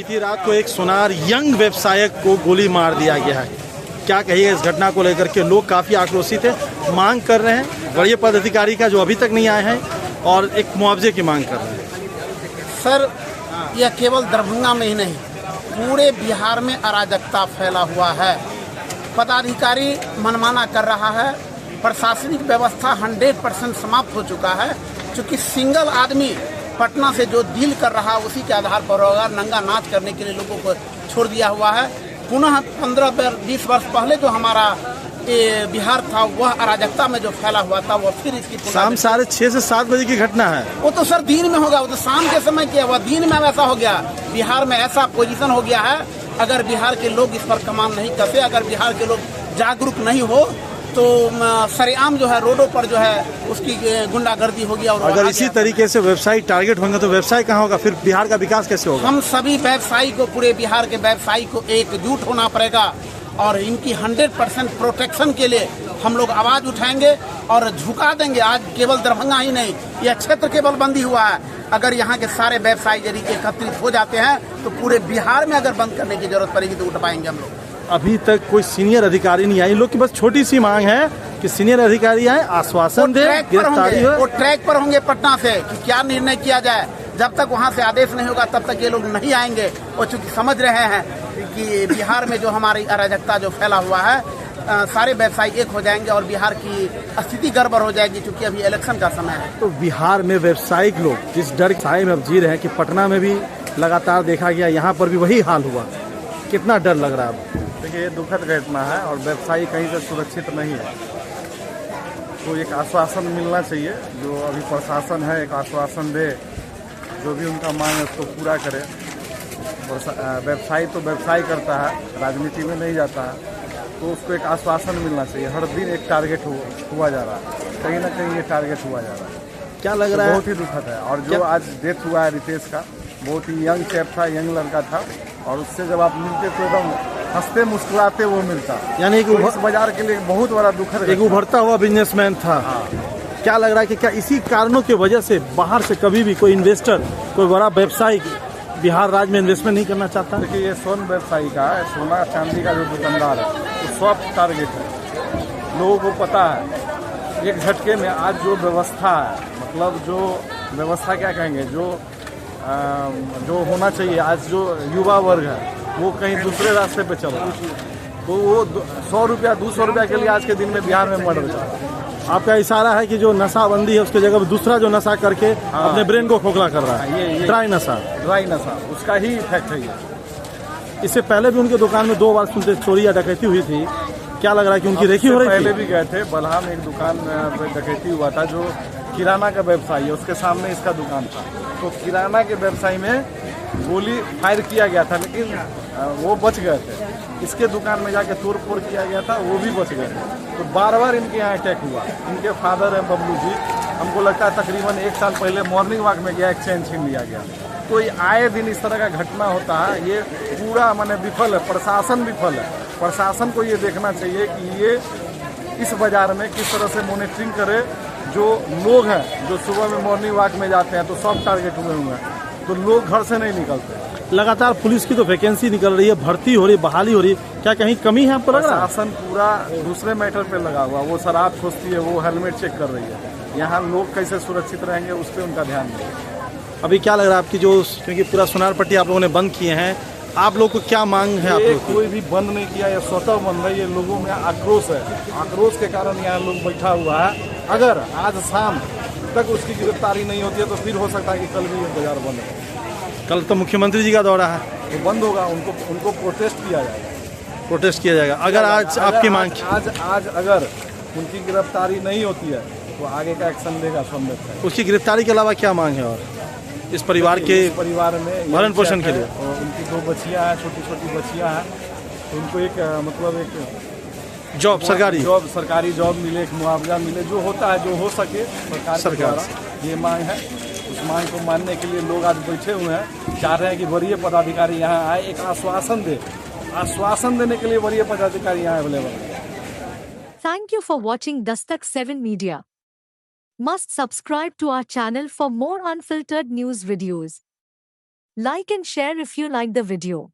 बीती रात को एक सुनार यंग व्यवसायक को गोली मार दिया गया है। क्या कहिए इस घटना को लेकर के? लोग काफ़ी आक्रोशित हैं, मांग कर रहे हैं बड़े पदाधिकारी का जो अभी तक नहीं आए हैं और एक मुआवजे की मांग कर रहे हैं। सर, यह केवल दरभंगा में ही नहीं, पूरे बिहार में अराजकता फैला हुआ है। पदाधिकारी मनमाना कर रहा है, प्रशासनिक व्यवस्था 100% समाप्त हो चुका है। चूँकि सिंगल आदमी पटना से जो डील कर रहा उसी के आधार पर होगा, नंगा नाच करने के लिए लोगों को छोड़ दिया हुआ है। पुनः 15-20 वर्ष पहले जो हमारा बिहार था वह अराजकता में जो फैला हुआ था वह फिर इसकी शाम 6:30 से 7 बजे की घटना है। वो तो सर दिन में होगा, वो तो शाम के समय किया हुआ, दिन में ऐसा हो गया। बिहार में ऐसा पोजीशन हो गया है, अगर बिहार के लोग इस पर कमान नहीं करते, अगर बिहार के लोग जागरूक नहीं हो तो सरेआम जो है रोडों पर जो है उसकी गुंडागर्दी होगी। और अगर इसी तरीके से व्यवसायी टारगेट होंगे तो व्यवसाय कहाँ होगा? फिर बिहार का विकास कैसे होगा? हम सभी व्यवसायी को, पूरे बिहार के व्यवसायी को एकजुट होना पड़ेगा और इनकी 100% प्रोटेक्शन के लिए हम लोग आवाज उठाएंगे और झुका देंगे। आज केवल दरभंगा ही नहीं, यह क्षेत्र केवल बंदी हुआ है। अगर यहाँ के सारे व्यवसायी यदि एकत्रित हो जाते हैं तो पूरे बिहार में अगर बंद करने की जरूरत पड़ेगी तो उठ पाएंगे हम लोग। अभी तक कोई सीनियर अधिकारी नहीं आई। लोग की बस छोटी सी मांग है कि सीनियर अधिकारी आए, आश्वासन दे, गिरफ्तारी हो। वो ट्रैक पर होंगे पटना से कि क्या निर्णय किया जाए। जब तक वहाँ से आदेश नहीं होगा तब तक ये लोग नहीं आएंगे। और चूंकि समझ रहे हैं कि बिहार में जो हमारी अराजकता जो फैला हुआ है, सारे व्यवसायी एक हो जाएंगे और बिहार की स्थिति गड़बड़ हो जाएगी, क्योंकि अभी इलेक्शन का समय है। तो बिहार में व्यवसायिक लोग जिस डर छाए में अब जी रहे हैं कि पटना में भी लगातार देखा गया, यहाँ पर भी वही हाल हुआ, कितना डर लग रहा है? देखिए, ये दुखद घटना है और व्यवसायी कहीं से सुरक्षित नहीं है। तो एक आश्वासन मिलना चाहिए, जो अभी प्रशासन है एक आश्वासन दे, जो भी उनका मांग है उसको पूरा करे। व्यवसायी तो व्यवसाय करता है, राजनीति में नहीं जाता है, तो उसको एक आश्वासन मिलना चाहिए। हर दिन एक टारगेट हुआ जा रहा है, कहीं ना कहीं ये टारगेट हुआ जा रहा है। क्या लग रहा है? बहुत ही दुखद है। और जो आज डेथ हुआ है रितेश का, बहुत ही यंग चैप था, यंग लड़का था, और उससे जब आप मिलते तो एकदम हंसते मुस्कुराते वो मिलता, यानी कि इस बाजार के लिए बहुत बड़ा दुखद, एक उभरता हुआ बिजनेसमैन था। क्या लग रहा है कि क्या इसी कारणों की वजह से बाहर से कभी भी कोई इन्वेस्टर, कोई बड़ा व्यवसायी बिहार राज्य में इन्वेस्टमेंट नहीं करना चाहता? देखिए, ये स्वर्ण व्यवसायी का है, सोना चांदी का जो दुकानदार है वो सॉफ्ट टारगेट है। लोगों को पता है एक झटके में आज जो व्यवस्था है, मतलब जो व्यवस्था क्या कहेंगे, जो होना चाहिए, आज जो युवा वर्ग है वो कहीं दूसरे रास्ते पे चल रहा है। तो वो 100 रुपया 200 रुपया के लिए आज के दिन में बिहार में मर्डर चल रहा है। आपका इशारा है कि जो नशाबंदी है उसके जगह पर दूसरा जो नशा करके अपने ब्रेन को खोखला कर रहा है, ये ड्राई नशा, उसका ही इफेक्ट है ये। इससे पहले भी उनके दुकान में 2 बार सुनते चोरी या डकैती हुई थी। क्या लग रहा है कि उनकी रेखी हो रही थी? पहले भी गए थे, बलहा में एक दुकान पे डकैती हुआ था, जो किराना का व्यवसायी है, उसके सामने इसका दुकान था। तो किराना के व्यवसायी में गोली फायर किया गया था, लेकिन वो बच गए थे। इसके दुकान में जाके तोड़ फोड़ किया गया था, वो भी बच गए थे। तो बार बार इनके यहाँ अटैक हुआ। इनके फादर हैं बबलू जी, हमको लगता है तकरीबन 1 साल पहले मॉर्निंग वॉक में गया, एक चैन छीन लिया गया। तो ये आए दिन इस तरह का घटना होता है। ये पूरा माने विफल है, प्रशासन विफल है। प्रशासन को ये देखना चाहिए कि ये इस बाजार में किस तरह से मॉनिटरिंग करे। जो लोग हैं जो सुबह में मॉर्निंग वॉक में जाते हैं तो सब टारगेट हुए हुए हैं, तो लोग घर से नहीं निकलते। लगातार पुलिस की तो वैकेंसी निकल रही है, भर्ती हो रही है, बहाली हो रही है, क्या कहीं कमी है आपको लग रहा है? प्रशासन पूरा दूसरे मैटर पे लगा हुआ, वो शराब खोजती है, वो हेलमेट चेक कर रही है। यहाँ लोग कैसे सुरक्षित रहेंगे उस पर उनका ध्यान नहीं। अभी क्या लग रहा है आपकी जो, क्योंकि पूरा सोनार पट्टी आप लोगों ने बंद किए हैं, आप लोग को क्या मांग है? आप लोग कोई भी बंद नहीं किया, ये स्वतः बंद है। ये लोगों में आक्रोश है, आक्रोश के कारण यहाँ लोग बैठा हुआ है। अगर आज शाम तक उसकी गिरफ्तारी नहीं होती है तो फिर हो सकता है कि कल भी ये बाजार बंद है। कल तो मुख्यमंत्री जी का दौरा है, तो बंद होगा, उनको प्रोटेस्ट किया जाएगा। प्रोटेस्ट किया जाएगा। अगर आज आपकी मांग, आज अगर उनकी गिरफ्तारी नहीं होती है तो आगे का एक्शन लेगा स्वयं व्यवसायी। उसकी गिरफ्तारी के अलावा क्या मांग है और इस परिवार में भरण पोषण के लिए? और उनकी 2 बच्चियाँ हैं, छोटी छोटी बच्चियाँ हैं, तो उनको एक मतलब एक जॉब, सरकारी जॉब मिले, एक मुआवजा मिले, जो होता है, जो हो सके सरकार से। ये मांग है। उस मांग को मानने के लिए लोग आज बैठे हुए हैं, चाह रहे हैं कि वरीय पदाधिकारी यहाँ आए, एक आश्वासन दे। आश्वासन देने के लिए वरीय पदाधिकारी यहाँ अवेलेबल है। Thank you for watching Dastak 7 Media. Must subscribe to our channel for more unfiltered news videos. Like and share if you like the video.